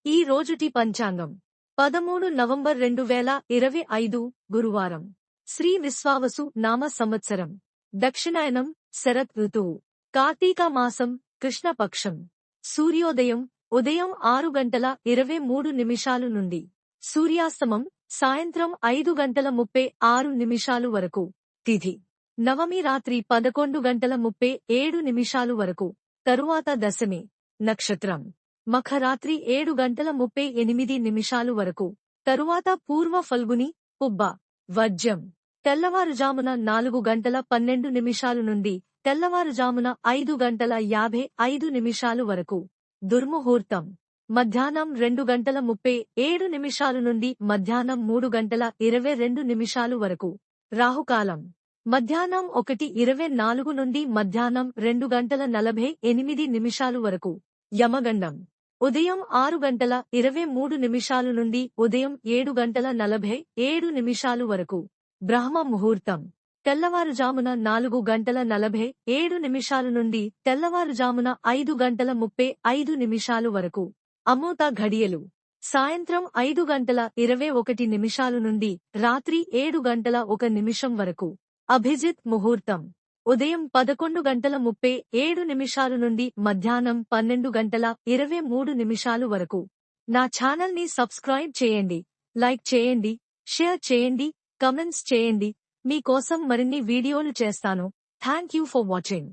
ఈ రోజుటి పంచాంగం 13 నవంబర్ 2025 గురువారం. శ్రీ విశ్వావసు నామ సంవత్సరం. దక్షిణాయనం శరత్ ఋతువు. కార్తీక మాసం కృష్ణపక్షం. సూర్యోదయం ఉదయం 6:23 నుండి. సూర్యాస్తమం సాయంత్రం 5:36 వరకు. తిథి నవమి రాత్రి 11:37 వరకు. తరువాత దశమి. నక్షత్రం మఖ రాత్రి 7:38 వరకు. తరువాత పూర్వ ఫల్గుని పుబ్బ. వర్జ్యం తెల్లవారుజామున 4:12 నుండి తెల్లవారుజామున 5:55 వరకు. దుర్ముహూర్తం మధ్యాహ్నం 2:37 నుండి మధ్యాహ్నం 3:22 వరకు. రాహుకాలం మధ్యాహ్నం 1:24 నుండి మధ్యాహ్నం 2:48 వరకు. యమగండం ఉదయం 6:23 నుండి ఉదయం 7:47 వరకు. బ్రహ్మ ముహూర్తం తెల్లవారుజామున 4:47 నుండి తెల్లవారుజామున 5:35 వరకు. అమృత ఘడియలు సాయంత్రం 5:21 నుండి రాత్రి 7:01 వరకు. అభిజిత్ ముహూర్తం ఉదయం 11:37 నుండి మధ్యాహ్నం 12:23 వరకు. నా ఛానల్ని సబ్స్క్రైబ్ చేయండి, లైక్ చేయండి, షేర్ చేయండి, కమెంట్స్ చేయండి. మీకోసం మరిన్ని వీడియోలు చేస్తాను. Thank you for watching.